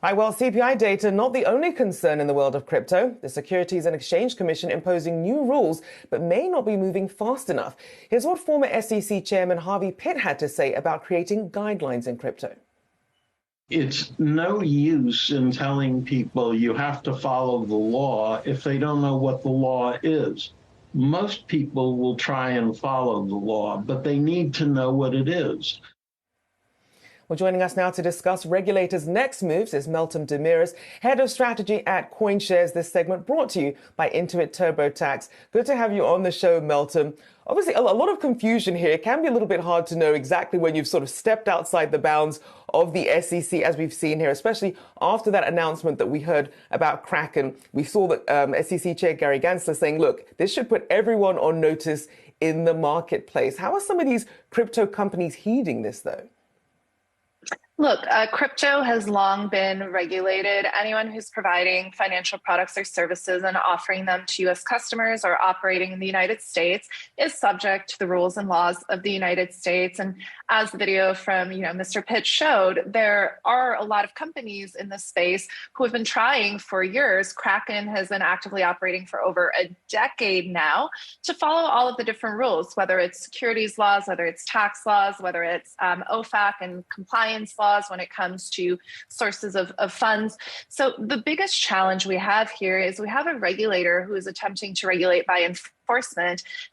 Right, well, CPI data not the only concern in the world of crypto. The Securities and Exchange Commission imposing new rules, but may not be moving fast enough. Here's what former SEC Chairman Harvey Pitt had to say about creating guidelines in crypto. It's no use in telling people you have to follow the law if they don't know what the law is. Most people will try and follow the law, but they need to know what it is. Well, joining us now to discuss regulators' next moves is Meltem Demirors, Head of Strategy at CoinShares. This segment brought to you by Intuit TurboTax. Good to have you on the show, Meltem. Obviously, a lot of confusion here. It can be a little bit hard to know exactly when you've sort of stepped outside the bounds of the SEC, as we've seen here, especially after that announcement that we heard about Kraken. We saw that SEC Chair Gary Gensler saying, look, this should put everyone on notice in the marketplace. How are some of these crypto companies heeding this, though? Look, crypto has long been regulated. Anyone who's providing financial products or services and offering them to U.S. customers or operating in the United States is subject to the rules and laws of the United States. And as the video from Mr. Pitt showed, there are a lot of companies in this space who have been trying for years. Kraken has been actively operating for over a decade now to follow all of the different rules, whether it's securities laws, whether it's tax laws, whether it's OFAC and compliance laws when it comes to sources of funds. So the biggest challenge we have here is we have a regulator who is attempting to regulate by enforcement.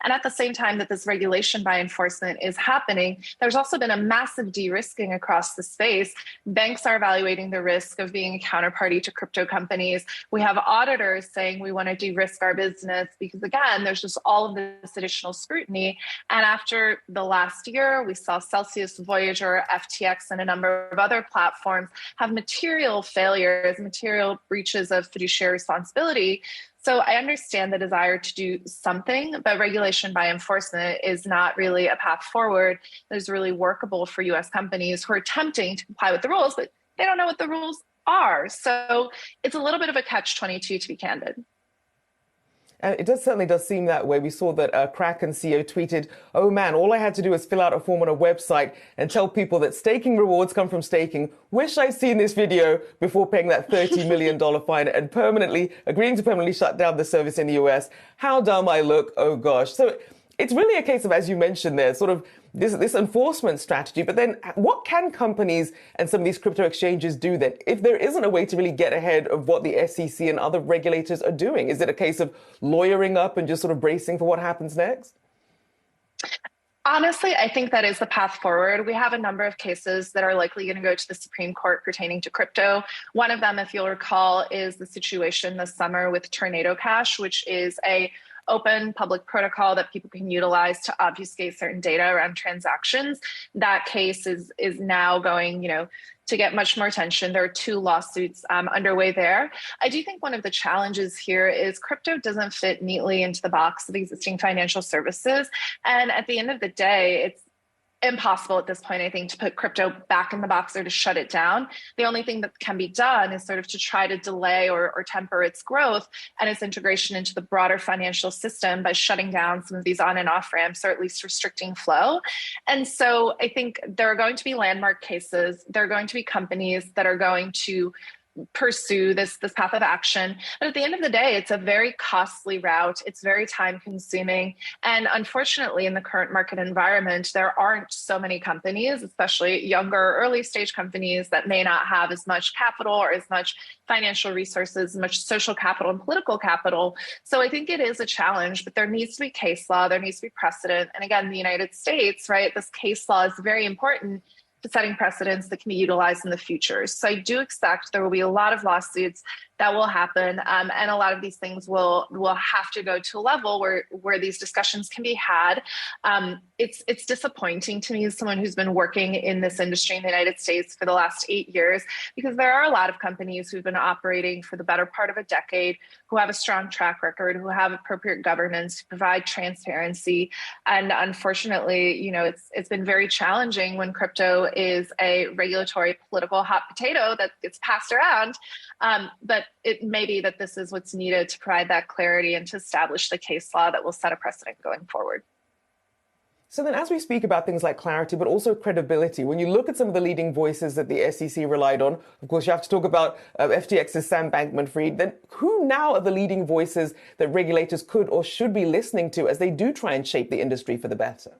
And at the same time that this regulation by enforcement is happening, there's also been a massive de-risking across the space. Banks are evaluating the risk of being a counterparty to crypto companies. We have auditors saying we want to de-risk our business because, again, there's just all of this additional scrutiny. And after the last year, we saw Celsius, Voyager, FTX, and a number of other platforms have material failures, material breaches of fiduciary responsibility. So I understand the desire to do something, but regulation by enforcement is not really a path forward that is really workable for U.S. companies who are attempting to comply with the rules, but they don't know what the rules are. So it's a little bit of a catch-22, to be candid. It certainly does seem that way. We saw that Kraken CEO tweeted, oh man, all I had to do was fill out a form on a website and tell people that staking rewards come from staking. Wish I'd seen this video before paying that $30 million fine and agreeing to permanently shut down the service in the US. How dumb I look. Oh gosh. So it's really a case of, as you mentioned there, sort of this enforcement strategy. But then what can companies and some of these crypto exchanges do then if there isn't a way to really get ahead of what the SEC and other regulators are doing? Is it a case of lawyering up and just sort of bracing for what happens next? Honestly, I think that is the path forward. We have a number of cases that are likely going to go to the Supreme Court pertaining to crypto. One of them, if you'll recall, is the situation this summer with Tornado Cash, which is a open public protocol that people can utilize to obfuscate certain data around transactions. That case is now going, to get much more attention. There are 2 lawsuits underway there. I do think one of the challenges here is crypto doesn't fit neatly into the box of existing financial services. And at the end of the day, it's impossible at this point, I think, to put crypto back in the box or to shut it down. The only thing that can be done is sort of to try to delay or temper its growth and its integration into the broader financial system by shutting down some of these on and off ramps, or at least restricting flow. And so I think there are going to be landmark cases. There are going to be companies that are going to pursue this path of action. But at the end of the day, it's a very costly route. It's very time consuming. And unfortunately, in the current market environment, there aren't so many companies, especially younger early stage companies that may not have as much capital or as much financial resources, much social capital and political capital. So I think it is a challenge, but there needs to be case law. There needs to be precedent. And again, the United States, right, this case law is very important to setting precedents that can be utilized in the future. So I do expect there will be a lot of lawsuits that will happen, and a lot of these things will have to go to a level where these discussions can be had. It's disappointing to me as someone who's been working in this industry in the United States for the last 8 years, because there are a lot of companies who've been operating for the better part of a decade, who have a strong track record, who have appropriate governance, who provide transparency. And unfortunately, it's been very challenging when crypto is a regulatory political hot potato that gets passed around. But it may be that this is what's needed to provide that clarity and to establish the case law that will set a precedent going forward. So then as we speak about things like clarity, but also credibility, when you look at some of the leading voices that the SEC relied on, of course, you have to talk about FTX's Sam Bankman-Fried, then who now are the leading voices that regulators could or should be listening to as they do try and shape the industry for the better?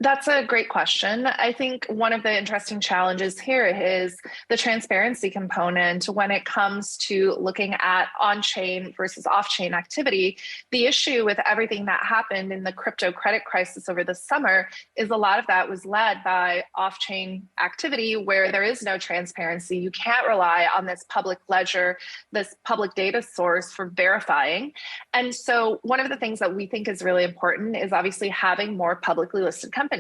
That's a great question. I think one of the interesting challenges here is the transparency component when it comes to looking at on-chain versus off-chain activity. The issue with everything that happened in the crypto credit crisis over the summer is a lot of that was led by off-chain activity where there is no transparency. You can't rely on this public ledger, this public data source for verifying. And so one of the things that we think is really important is obviously having more publicly listed companies.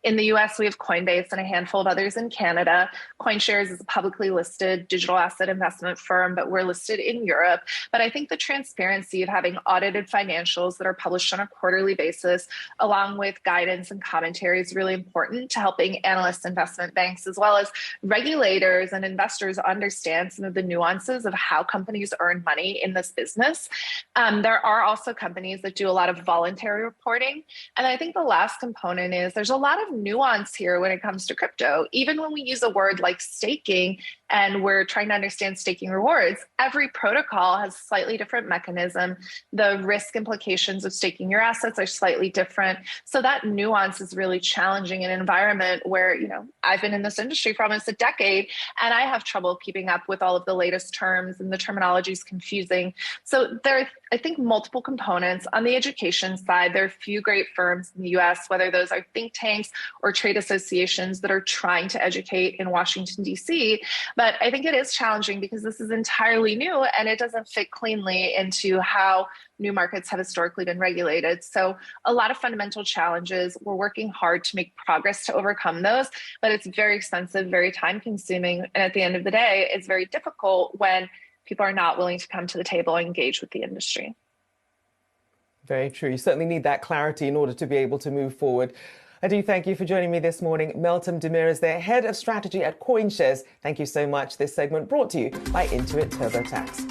In the US, we have Coinbase and a handful of others in Canada. CoinShares is a publicly listed digital asset investment firm, but we're listed in Europe. But I think the transparency of having audited financials that are published on a quarterly basis, along with guidance and commentary, is really important to helping analysts, investment banks, as well as regulators and investors understand some of the nuances of how companies earn money in this business. There are also companies that do a lot of voluntary reporting. And I think the last component is there's a lot of nuance here when it comes to crypto. Even when we use a word like staking and we're trying to understand staking rewards, every protocol has a slightly different mechanism. The risk implications of staking your assets are slightly different. So that nuance is really challenging in an environment where, I've been in this industry for almost a decade and I have trouble keeping up with all of the latest terms and the terminology is confusing. So there are, I think, multiple components. On the education side, there are a few great firms in the US, whether those are think tanks or trade associations that are trying to educate in Washington, D.C. But I think it is challenging because this is entirely new and it doesn't fit cleanly into how new markets have historically been regulated. So a lot of fundamental challenges. We're working hard to make progress to overcome those, but it's very expensive, very time consuming. And at the end of the day, it's very difficult when people are not willing to come to the table and engage with the industry. Very true. You certainly need that clarity in order to be able to move forward. I do thank you for joining me this morning. Meltem Demirors, their head of strategy at CoinShares. Thank you so much. This segment brought to you by Intuit TurboTax.